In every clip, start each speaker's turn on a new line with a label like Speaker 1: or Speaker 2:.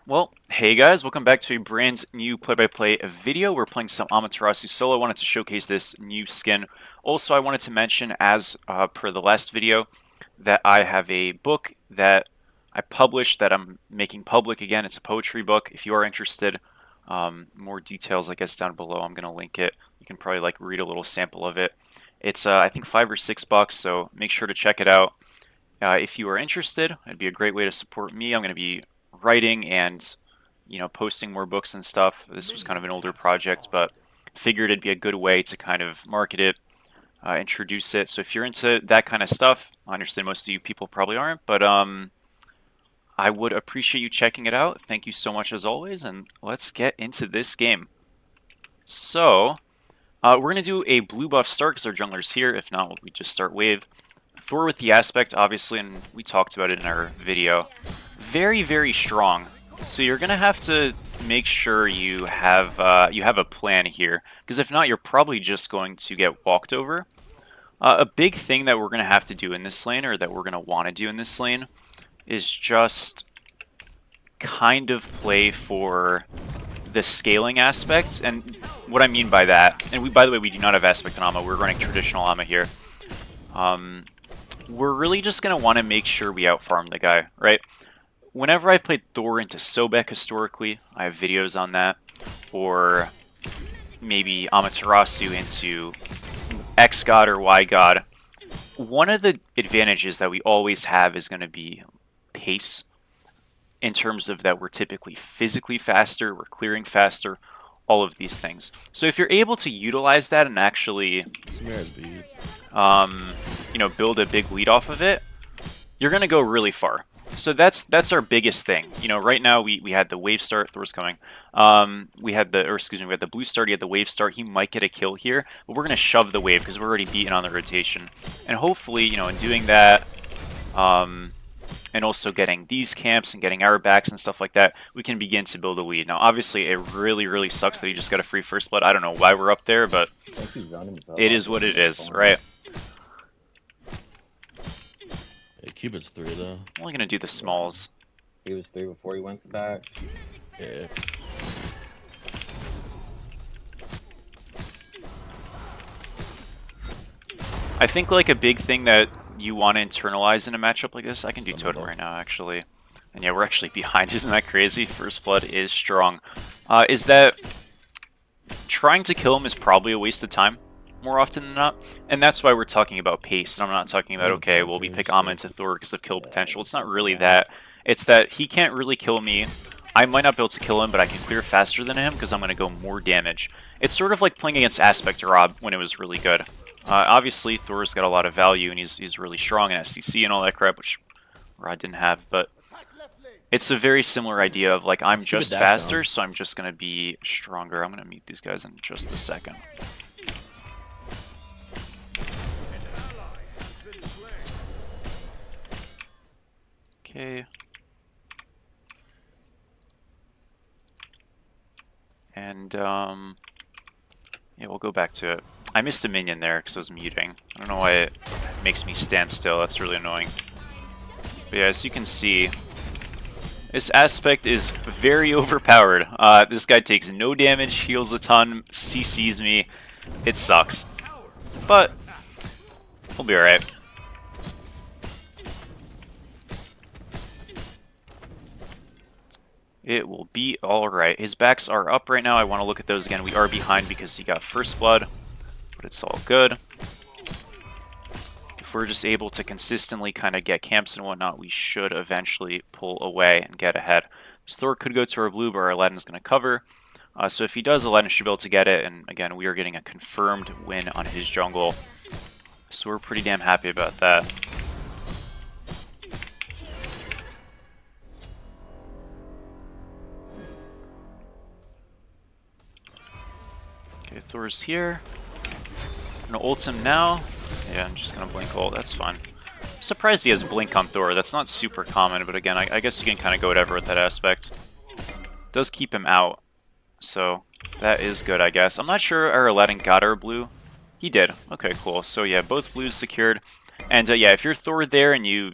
Speaker 1: Well, hey guys, welcome back to a brand new play-by-play video. We're playing some Amaterasu solo. I wanted to showcase this new skin. Also, I wanted to mention, as per the last video, that I have a book that I published that I'm making public again. It's a poetry book. If you are interested, more details, I guess, down below. I'm going to link it. You can probably read a little sample of it. It's I think $5 or $6, so make sure to check it out. If you are interested, it'd be a great way to support me. I'm going to be writing and posting more books and stuff. This was kind of an older project, but figured it'd be a good way to kind of market it, introduce it. So if you're into that kind of stuff, I understand most of you people probably aren't, but I would appreciate you checking it out. Thank you so much as always, and let's get into this game. So we're going to do a blue buff start because our jungler's here. If not, we just start wave. Thor with the aspect, obviously, and we talked about it in our video. Very, very strong. So you're gonna have to make sure you have a plan here, because if not, you're probably just going to get walked over. A big thing that we're gonna have to do in this lane, or that we're gonna want to do in this lane, is just kind of play for the scaling aspect. And what I mean by that, and by the way, we do not have aspect on Ama. We're running traditional Ama here. We're really just going to want to make sure we outfarm the guy, right? Whenever I've played Thor into Sobek historically, I have videos on that, or maybe Amaterasu into X God or Y God. One of the advantages that we always have is going to be pace, in terms of that we're typically physically faster, we're clearing faster, all of these things. So if you're able to utilize that and actually build a big lead off of it, you're going to go really far. So that's our biggest thing. Right now we had the wave start. Thor's coming. We had the blue start. He had the wave start. He might get a kill here, but we're going to shove the wave because we're already beaten on the rotation. And hopefully, in doing that, and also getting these camps and getting our backs and stuff like that, we can begin to build a lead. Now, obviously, it really, really sucks that he just got a free first blood. I don't know why we're up there, but it is what it is, right?
Speaker 2: Cupid's 3 though.
Speaker 1: I'm only gonna do the smalls.
Speaker 3: He was 3 before he went to backs.
Speaker 2: Yeah.
Speaker 1: I think a big thing that you want to internalize in a matchup like this, I can do Totem right now actually. And yeah, we're actually behind, isn't that crazy? First blood is strong. Is that trying to kill him is probably a waste of time more often than not, and that's why we're talking about pace. And I'm not talking about, okay, well, we pick Ama into Thor because of kill potential. It's not really that. It's that he can't really kill me. I might not be able to kill him, but I can clear faster than him because I'm going to go more damage. It's sort of like playing against Aspect or Rob when it was really good. Obviously, Thor's got a lot of value, and he's really strong in SCC and all that crap, which Rod didn't have, but it's a very similar idea of, I'm just faster, so I'm just going to be stronger. I'm going to meet these guys in just a second. Okay. And, yeah, we'll go back to it. I missed a minion there because I was muting. I don't know why it makes me stand still. That's really annoying. But yeah, as you can see, this aspect is very overpowered. This guy takes no damage, heals a ton, CCs me. It sucks. But we'll be alright. It will be alright. His backs are up right now. I want to look at those again. We are behind because he got first blood, but it's all good. If we're just able to consistently kind of get camps and whatnot, we should eventually pull away and get ahead. This Thor could go to our blue, but our Aladdin's going to cover. So if he does, Aladdin should be able to get it, and again, we are getting a confirmed win on his jungle. So we're pretty damn happy about that. Okay, Thor's here. I'm gonna ult him now. Yeah, I'm just gonna blink ult, that's fine. I'm surprised he has blink on Thor. That's not super common, but again, I guess you can kind of go whatever with that aspect. Does keep him out, so that is good, I guess. I'm not sure our Aladdin got our blue. He did. Okay, cool. So yeah, both blues secured. And yeah, if you're Thor there and you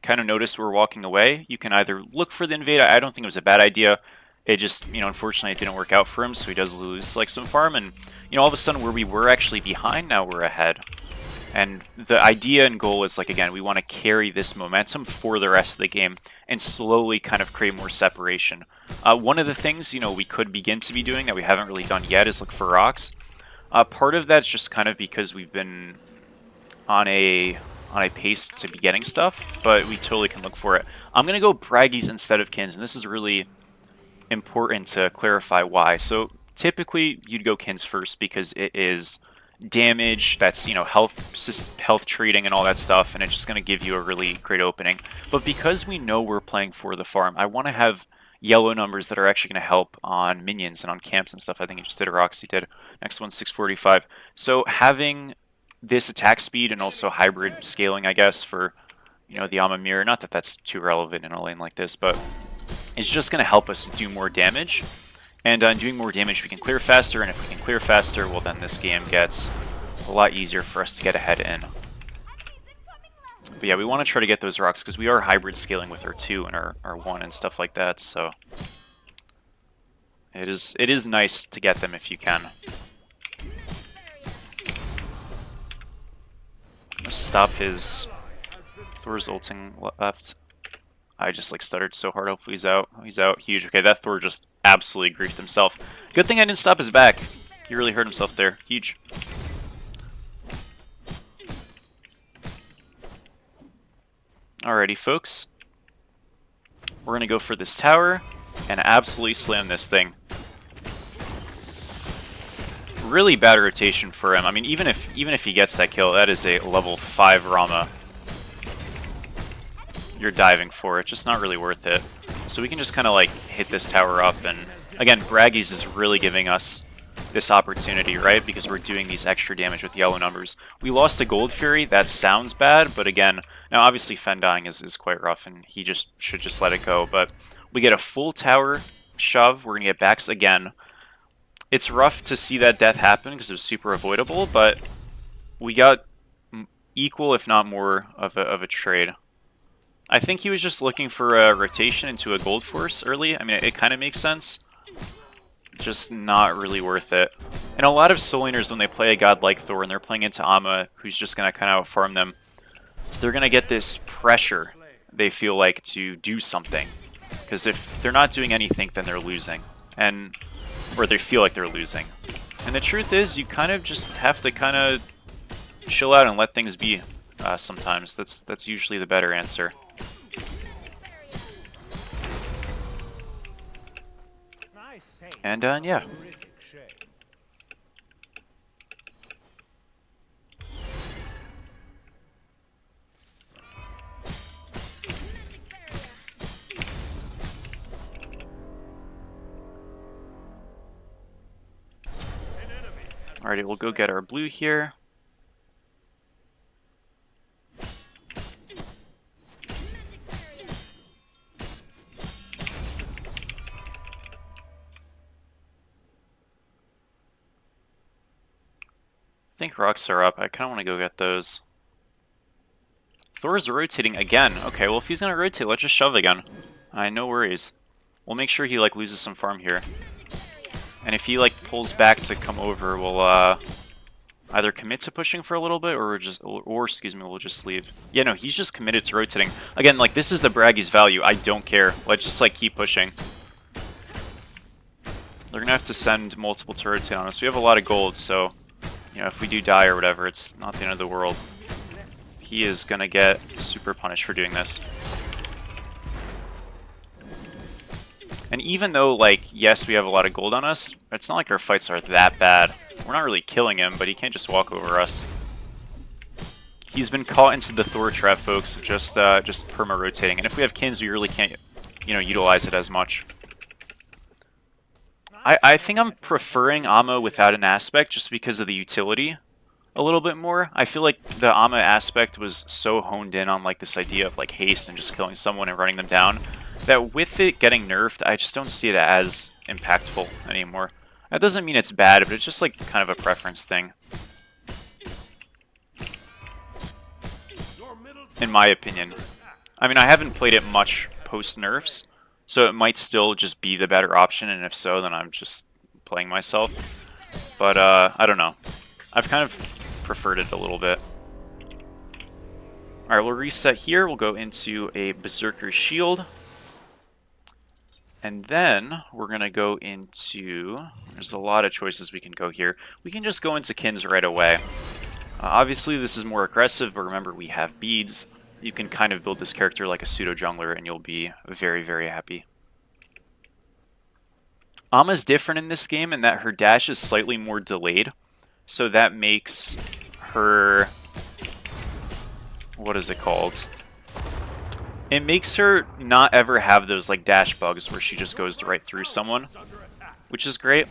Speaker 1: kind of notice we're walking away, you can either look for the invade. I don't think it was a bad idea. It just, unfortunately it didn't work out for him, so he does lose like some farm, and all of a sudden where we were actually behind, now we're ahead. And the idea and goal is, like, again, we want to carry this momentum for the rest of the game and slowly kind of create more separation. One of the things, we could begin to be doing that we haven't really done yet is look for rocks. Part of that's just kind of because we've been on a pace to be getting stuff, but we totally can look for it. I'm going to go Braggies instead of Kins, and this is really important to clarify why. So typically you'd go Kins first because it is damage, that's health trading and all that stuff, and it's just going to give you a really great opening. But because we know we're playing for the farm, I want to have yellow numbers that are actually going to help on minions and on camps and stuff. I think it just did a Roxy did. Next one's 645. So having this attack speed and also hybrid scaling, I guess, for the Ama mirror, not that that's too relevant in a lane like this, but it's just going to help us do more damage. And doing more damage, we can clear faster, and if we can clear faster, well, then this game gets a lot easier for us to get ahead in. But yeah, we want to try to get those rocks, because we are hybrid scaling with our 2 and our 1 and stuff like that, so it is nice to get them if you can. Let's stop his Thor's ulting left. I just stuttered so hard. Hopefully he's out. He's out. Huge. Okay, that Thor just absolutely griefed himself. Good thing I didn't stop his back. He really hurt himself there. Huge. Alrighty, folks. We're going to go for this tower and absolutely slam this thing. Really bad rotation for him. I mean, even if he gets that kill, that is a level 5 Rama. You're diving for it, just not really worth it. So we can just kind of hit this tower up, and again, Braggies is really giving us this opportunity, right? Because we're doing these extra damage with yellow numbers. We lost to Gold Fury, that sounds bad, but again, now obviously Fen dying is quite rough, and he should just let it go, but we get a full tower shove, we're gonna get backs again. It's rough to see that death happen because it was super avoidable, but we got equal, if not more, of a trade. I think he was just looking for a rotation into a Gold Force early. I mean, it kind of makes sense. Just not really worth it. And a lot of soul laners, when they play a god like Thor and they're playing into Ama, who's just going to kind of outfarm them, they're going to get this pressure, they feel like, to do something. Because if they're not doing anything, then they're losing. Or they feel like they're losing. And the truth is, you kind of just have to kind of chill out and let things be sometimes. That's usually the better answer. And yeah. Alrighty, we'll go get our blue here. I think rocks are up. I kind of want to go get those. Thor's rotating again. Okay, well, if he's going to rotate, let's just shove again. No worries. We'll make sure he loses some farm here. And if he pulls back to come over, we'll either commit to pushing for a little bit, or excuse me, we'll just leave. Yeah, no, he's just committed to rotating. Again, this is the Braggy's value. I don't care. Let's just keep pushing. They're going to have to send multiple to rotate on us. We have a lot of gold, so if we do die or whatever, it's not the end of the world. He is going to get super punished for doing this. And even though, yes, we have a lot of gold on us, it's not like our fights are that bad. We're not really killing him, but he can't just walk over us. He's been caught into the Thor trap, folks, just perma-rotating. And if we have Kins, we really can't, utilize it as much. I think I'm preferring Ama without an aspect just because of the utility a little bit more. I feel like the Ama aspect was so honed in on this idea of haste and just killing someone and running them down, that with it getting nerfed, I just don't see it as impactful anymore. That doesn't mean it's bad, but it's just kind of a preference thing. In my opinion. I mean, I haven't played it much post-nerfs, so it might still just be the better option, and if so, then I'm just playing myself. But, I don't know. I've kind of preferred it a little bit. Alright, we'll reset here. We'll go into a Berserker Shield. And then we're going to go into... There's a lot of choices we can go here. We can just go into Kins right away. Obviously, this is more aggressive, but remember, we have beads. You can kind of build this character like a pseudo-jungler, and you'll be very, very happy. Ama's different in this game in that her dash is slightly more delayed. So that makes her... What is it called? It makes her not ever have those like dash bugs where she just goes right through someone, which is great.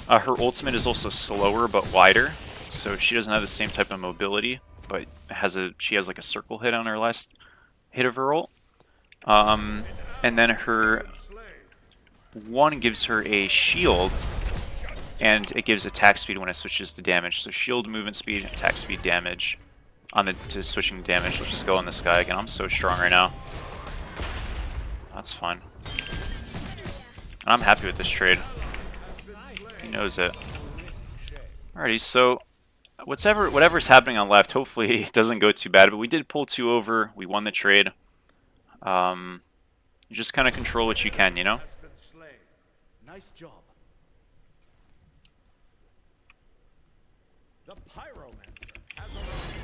Speaker 1: Her ultimate is also slower but wider, so she doesn't have the same type of mobility, but she has like a circle hit on her last hit of her ult. And then her one gives her a shield, and it gives attack speed when it switches to damage. So shield, movement speed, attack speed, damage. To switching damage, let's just go on this guy again. I'm so strong right now. That's fine. And I'm happy with this trade. He knows it. Alrighty, so whatever's happening on left, hopefully it doesn't go too bad. But we did pull 2 over. We won the trade. You just kind of control what you can, you know?
Speaker 4: Nice job. The Pyromancer has arrived.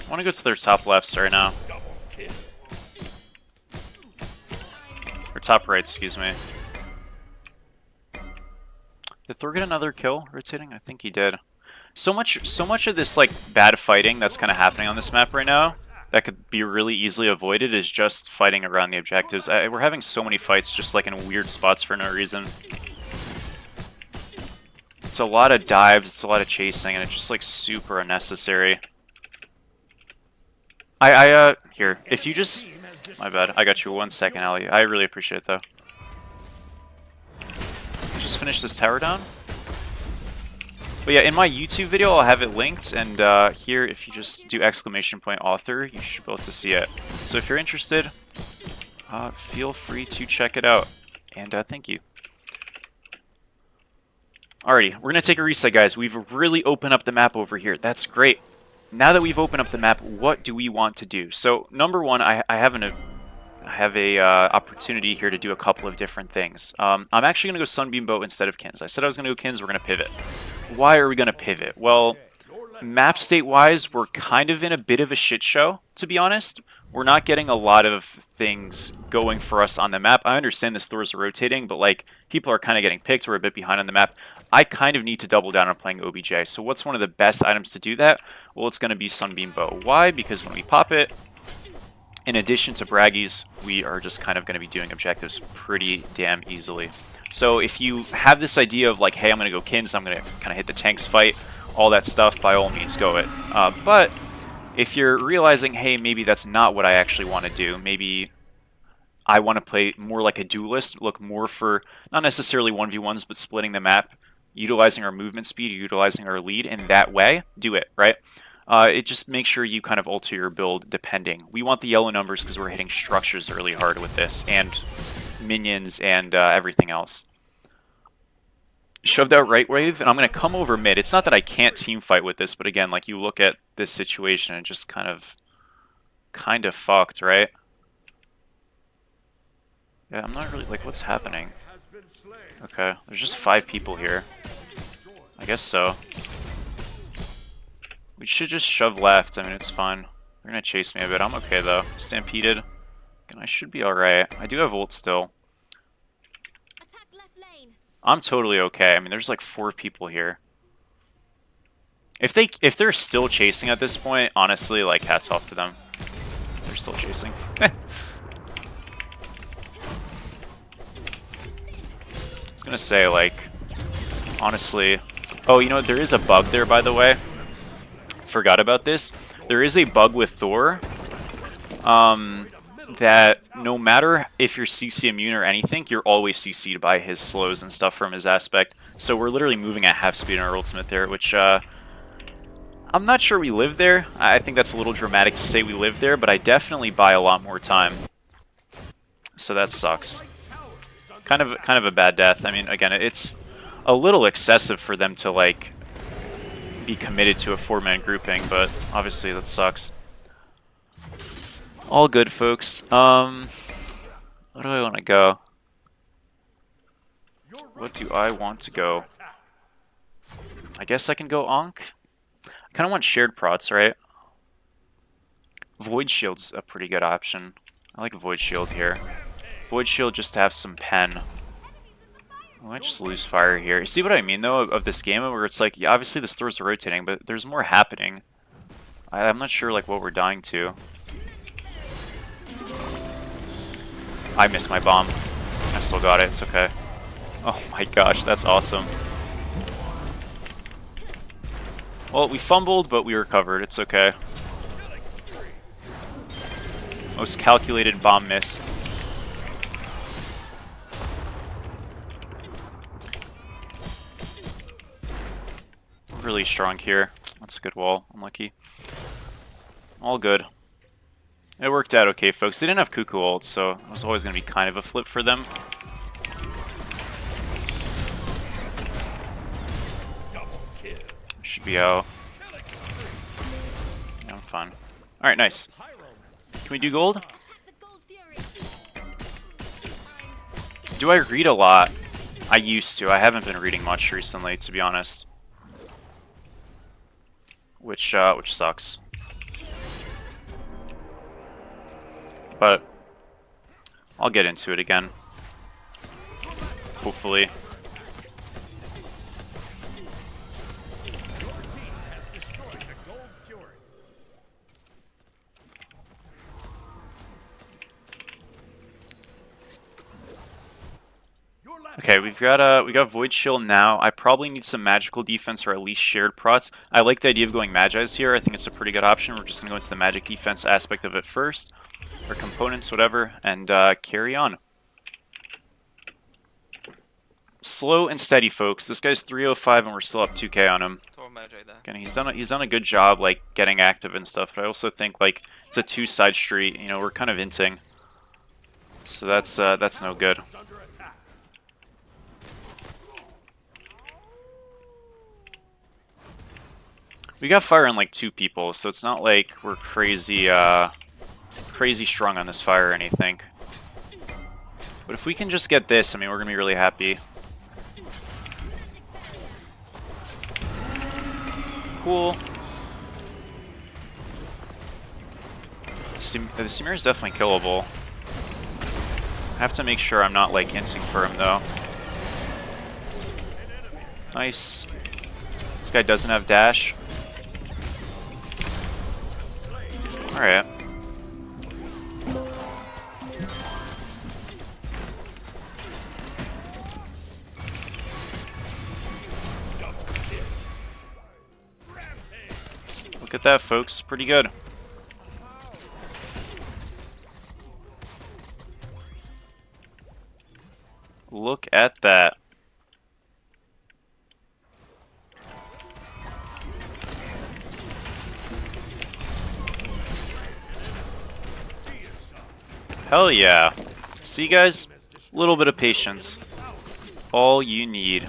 Speaker 1: I want to go to their top lefts right now. Or top right, excuse me. Did Thor get another kill rotating? I think he did. So much of this like bad fighting that's kind of happening on this map right now that could be really easily avoided is just fighting around the objectives. We're having so many fights just like in weird spots for no reason. It's a lot of dives, it's a lot of chasing, and it's just like super unnecessary. Here, if you just... My bad, I got you 1 second, Ali. I really appreciate it, though. Just finish this tower down. But yeah, in my YouTube video, I'll have it linked, and here, if you just do !author, you should be able to see it. So if you're interested, feel free to check it out. And thank you. Alrighty, we're going to take a reset, guys. We've really opened up the map over here. That's great. Now that we've opened up the map, what do we want to do? So, number one, I have a opportunity here to do a couple of different things. I'm actually going to go Sunbeam Boat instead of Kins. I said I was going to go Kins, we're going to pivot. Why are we going to pivot? Well, map state-wise, we're kind of in a bit of a shit show, to be honest. We're not getting a lot of things going for us on the map. I understand the stores are rotating, but like people are kind of getting picked. We're a bit behind on the map. I kind of need to double down on playing OBJ. So what's one of the best items to do that? Well, it's going to be Sunbeam Bow. Why? Because when we pop it, in addition to Braggies, we are just kind of going to be doing objectives pretty damn easily. So if you have this idea of like, hey, I'm going to go Kins, I'm going to kind of hit the tanks fight, all that stuff, by all means, go it. But if you're realizing, hey, maybe that's not what I actually want to do, maybe I want to play more like a duelist, look more for not necessarily 1v1s, but splitting the map, utilizing our movement speed, utilizing our lead in that way, do it, right? It just makes sure you kind of alter your build depending. We want the yellow numbers because we're hitting structures really hard with this, and minions and everything else. Shoved out right wave, and I'm going to come over mid. It's not that I can't team fight with this, but again, like you look at this situation and just kind of fucked, right? Yeah, I'm not really, like, what's happening? Okay, there's just 5 people here. I guess so. We should just shove left. I mean, it's fine. They're gonna chase me a bit. I'm okay, though. Stampeded. And I should be alright. I do have ult still. I'm totally okay. I mean, there's like 4 people here. If they're still chasing at this point, honestly, like, hats off to them. They're still chasing. was gonna say, like, honestly... Oh, you know, there is a bug there, by the way. Forgot about this. There is a bug with Thor that no matter if you're CC immune or anything, you're always CC'd by his slows and stuff from his aspect. So we're literally moving at half speed in our ultimate there, which I'm not sure we live there. I think that's a little dramatic to say we live there, but I definitely buy a lot more time. So that sucks. Kind of a bad death. I mean, again, it's a little excessive for them to like be committed to a 4-man grouping, but obviously that sucks. All good, folks. Where do I want to go? What do I want to go? I guess I can go Ankh. I kind of want shared prots, right? Void Shield's a pretty good option. I like Void Shield here. Void Shield just to have some pen. I might just lose fire here. See what I mean, though, of this game, where it's like, yeah, obviously the Thors are rotating, but there's more happening. I'm not sure, like, what we're dying to. I missed my bomb. I still got it, it's okay. Oh my gosh, that's awesome. Well, we fumbled, but we recovered, it's okay. Most calculated bomb miss. Really strong here. That's a good wall. Unlucky. All good. It worked out okay, folks. They didn't have Cuckoo ult, so it was always going to be kind of a flip for them. Should be out. Yeah, I'm fine. Alright, nice. Can we do gold? Do I read a lot? I used to. I haven't been reading much recently, to be honest. Which sucks. But I'll get into it again. Hopefully. Okay, we got Void Shield now. I probably need some magical defense or at least shared prots. I like the idea of going Magi's here. I think it's a pretty good option. We're just gonna go into the magic defense aspect of it first, or components, whatever, and carry on. Slow and steady, folks. This guy's 305 and we're still up 2k on him. Again, he's done a good job like getting active and stuff, but I also think like it's a 2-side street. You know, we're kind of inting, so that's no good. We got fire on like 2 people, so it's not like we're crazy crazy strong on this fire or anything. But if we can just get this, I mean, we're gonna be really happy. Cool. The Samir is definitely killable. I have to make sure I'm not like inting for him though. Nice. This guy doesn't have dash. Alright. Look at that, folks. Pretty good. Look at that. Hell yeah. See, guys? A little bit of patience. All you need.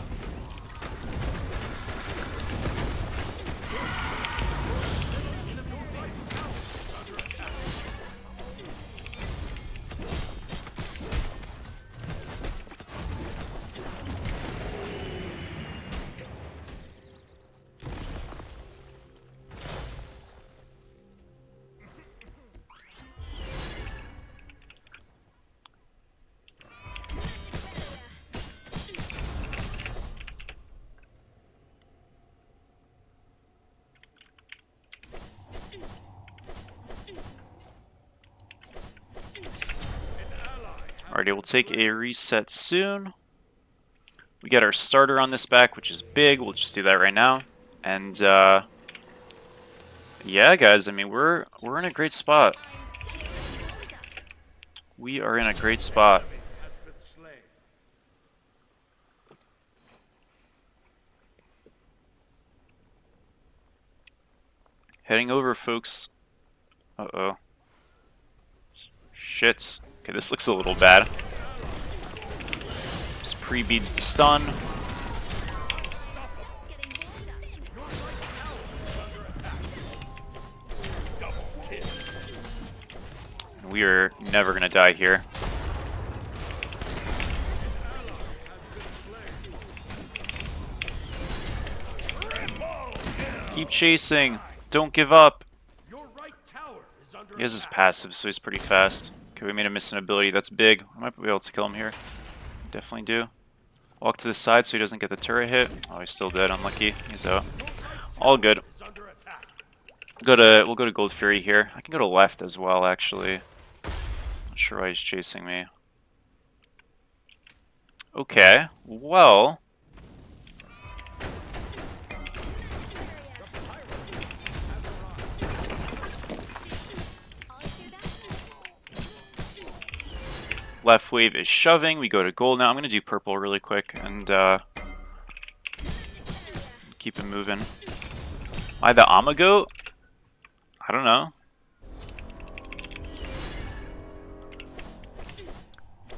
Speaker 1: Alrighty, we'll take a reset soon. We get our starter on this back, which is big. We'll just do that right now. And yeah, guys, I mean we're in a great spot. We are in a great spot.
Speaker 4: Has been slain.
Speaker 1: Heading over, folks. Uh-oh. Shit. Okay, this looks a little bad. Just pre-beads the stun. We are never gonna die here. Keep chasing. Don't give up.
Speaker 4: Your right tower is under
Speaker 1: He has his
Speaker 4: attack.
Speaker 1: passive, so he's pretty fast. Okay, we made him miss an ability. That's big. I might be able to kill him here. Definitely do. Walk to the side so he doesn't get the turret hit. Oh, he's still dead. Unlucky. He's out. All good.
Speaker 4: Is under attack.
Speaker 1: We'll go to Gold Fury here. I can go to left as well, actually. Not sure why he's chasing me. Okay. Well. Left wave is shoving. We go to gold now. I'm going to do purple really quick and keep it moving. Am I the Amago? I don't know.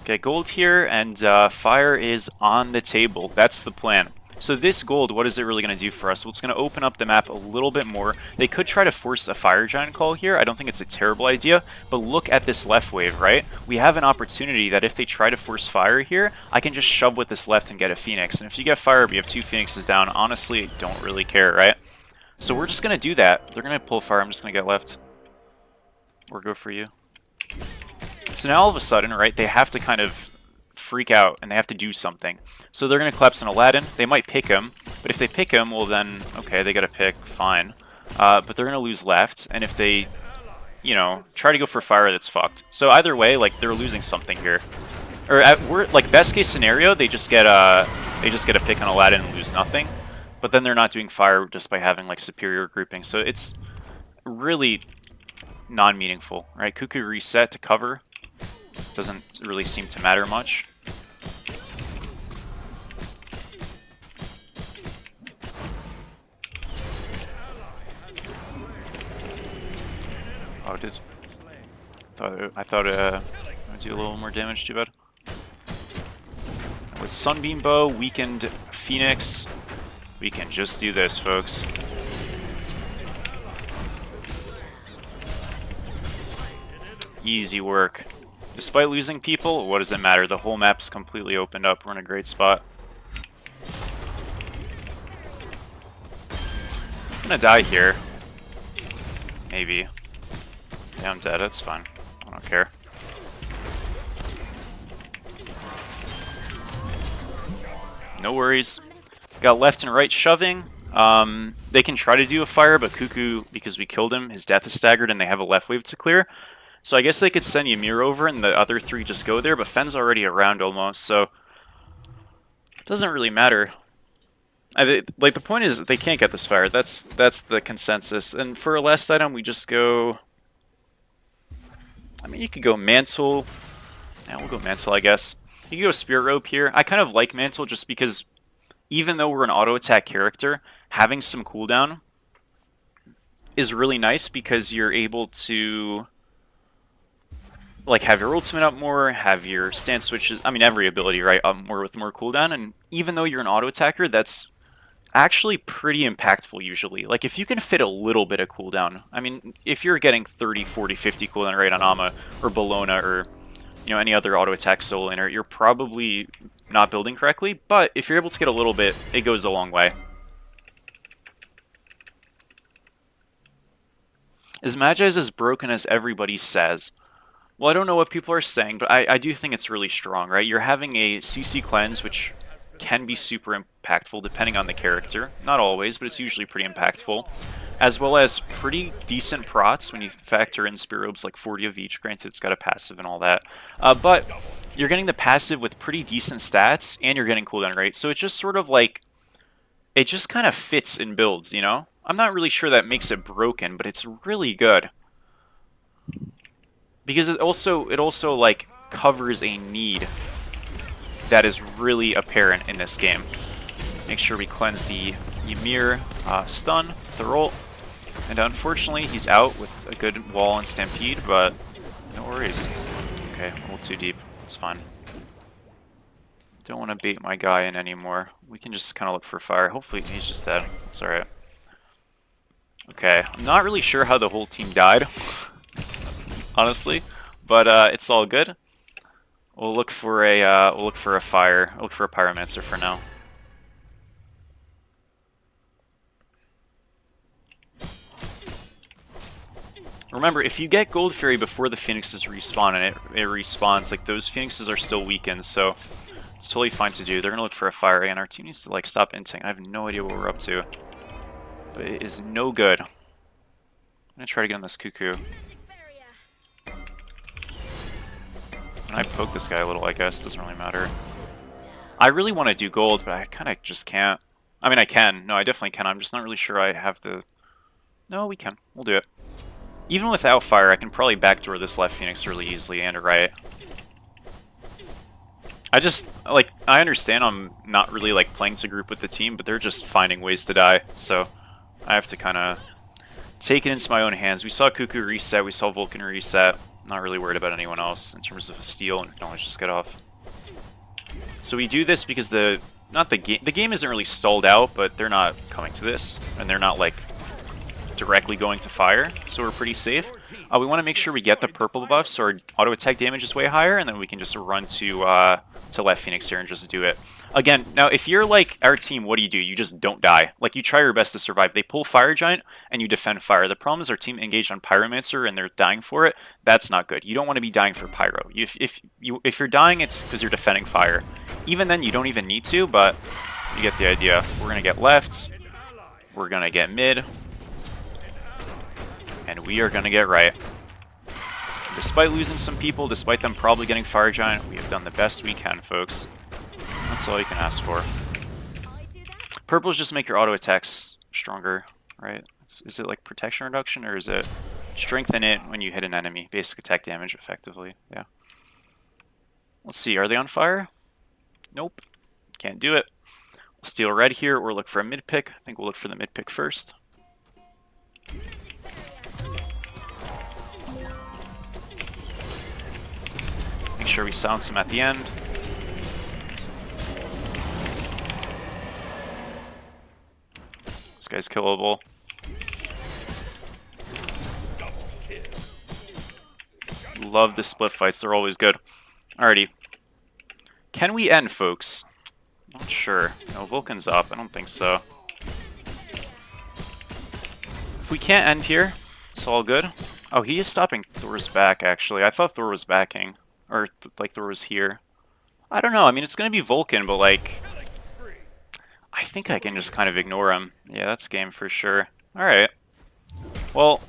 Speaker 1: Okay, gold here, and fire is on the table. That's the plan. So this gold, what is it really going to do for us? Well, it's going to open up the map a little bit more. They could try to force a fire giant call here. I don't think it's a terrible idea, but look at this left wave, right? We have an opportunity that if they try to force fire here, I can just shove with this left and get a phoenix. And if you get fire, we have 2 phoenixes down. Honestly, don't really care, right? So we're just going to do that. They're going to pull fire. I'm just going to get left. Or go for you. So now all of a sudden, right, they have to kind of freak out and they have to do something. So they're going to collapse an Aladdin. They might pick him, but if they pick him, well then, okay, they got to pick, fine. But they're going to lose left, and if they, you know, try to go for fire, that's fucked. So either way, like, they're losing something here. Or like, best case scenario, they just get a pick on Aladdin and lose nothing. But then they're not doing fire just by having like superior grouping. So it's really non-meaningful, right? Cuckoo reset to cover. Doesn't really seem to matter much. Oh, I thought I'd do a little more damage. Too bad. With Sunbeam Bow, weakened Phoenix, we can just do this, folks. Easy work. Despite losing people, what does it matter? The whole map's completely opened up. We're in a great spot. I'm gonna die here. Maybe. Yeah, I'm dead. That's fine. I don't care. No worries. Got left and right shoving. They can try to do a fire, but Cuckoo, because we killed him, his death is staggered and they have a left wave to clear. So I guess they could send Ymir over and the other 3 just go there, but Fenn's already around almost, so it doesn't really matter. Like, the point is they can't get this fire. That's the consensus. And for a last item, we just go... I mean, you could go Mantle. Yeah, we'll go Mantle, I guess. You could go Spirit Rope here. I kind of like Mantle just because even though we're an auto-attack character, having some cooldown is really nice because you're able to... like, have your ultimate up more, have your stance switches, I mean, every ability, right, up more with more cooldown, and even though you're an auto-attacker, that's actually pretty impactful usually. Like, if you can fit a little bit of cooldown, I mean, if you're getting 30, 40, 50 cooldown rate on Ama, or Bologna, or, you know, any other auto-attack solo laner, you're probably not building correctly, but if you're able to get a little bit, it goes a long way. Is Magi's as broken as everybody says? Well, I don't know what people are saying, but I do think it's really strong, right? You're having a CC cleanse, which can be super impactful depending on the character. Not always, but it's usually pretty impactful. As well as pretty decent prots when you factor in Spirit Robes, like 40 of each. Granted, it's got a passive and all that. But you're getting the passive with pretty decent stats, and you're getting cooldown rate. So it's just sort of like, it just kind of fits in builds, you know? I'm not really sure that makes it broken, but it's really good. Because it also like covers a need that is really apparent in this game. Make sure we cleanse the Ymir stun, the roll. And unfortunately, he's out with a good wall and stampede, but no worries. Okay, a little too deep. It's fine. Don't want to bait my guy in anymore. We can just kind of look for fire. Hopefully he's just dead. It's alright. Okay, I'm not really sure how the whole team died, honestly, but it's all good. We'll look for a fire. We'll look for a pyromancer for now. Remember, if you get Gold Fairy before the Phoenixes respawn and it respawns, like those Phoenixes are still weakened, so it's totally fine to do. They're gonna look for a fire, and our team needs to like stop inting. I have no idea what we're up to, but it is no good. I'm gonna try to get on this Cuckoo. And I poke this guy a little, I guess. Doesn't really matter. I really want to do gold, but I kind of just can't. I mean, I can. No, I definitely can. I'm just not really sure I have the... No, we can. We'll do it. Even without fire, I can probably backdoor this left Phoenix really easily and a right. I just, like, I understand I'm not really, like, playing to group with the team, but they're just finding ways to die. So, I have to kind of take it into my own hands. We saw Cuckoo reset. We saw Vulcan reset. Not really worried about anyone else in terms of a steal, and we can always just get off. So we do this because the game isn't really stalled out, but they're not coming to this, and they're not like directly going to fire, so we're pretty safe. We want to make sure we get the purple buff, so our auto attack damage is way higher, and then we can just run to left Phoenix here and just do it. Again, now if you're like our team, what do? You just don't die. Like, you try your best to survive. They pull Fire Giant, and you defend Fire. The problem is our team engaged on Pyromancer, and they're dying for it. That's not good. You don't want to be dying for Pyro. If you're dying, it's because you're defending Fire. Even then, you don't even need to, but you get the idea. We're going to get left. We're going to get mid. And we are going to get right. Despite losing some people, despite them probably getting Fire Giant, we have done the best we can, folks. That's all you can ask for. Purples just make your auto attacks stronger, right? Is it like protection reduction, or is it strengthen it when you hit an enemy? Basic attack damage, effectively, yeah. Let's see, are they on fire? Nope. Can't do it. We'll steal red here, or look for a mid pick. I think we'll look for the mid pick first. Make sure we silence him at the end. This guy's killable. Love the split fights, they're always good. Alrighty. Can we end, folks? Not sure. No, Vulcan's up. I don't think so. If we can't end here, it's all good. Oh, he is stopping Thor's back, actually. I thought Thor was backing. Or, like, Thor was here. I don't know. I mean, it's going to be Vulcan, but, like, I think I can just kind of ignore him. Yeah, that's game for sure. Alright. Well,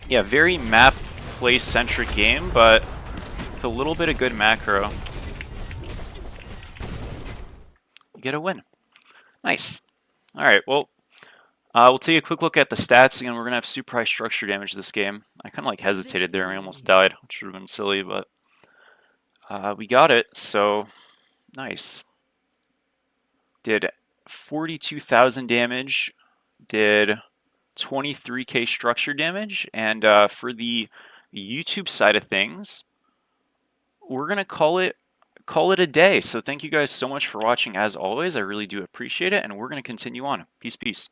Speaker 1: yeah, very map play-centric game, but with a little bit of good macro. You get a win. Nice. Alright, well, we'll take a quick look at the stats. Again, we're going to have super high structure damage this game. I kind of, like, hesitated there. We almost died, which would have been silly, but we got it, so nice. Did 42,000 damage, did 23k structure damage, and for the YouTube side of things, we're gonna call it a day. So thank you guys so much for watching as always. I really do appreciate it, and we're gonna continue on. Peace, peace.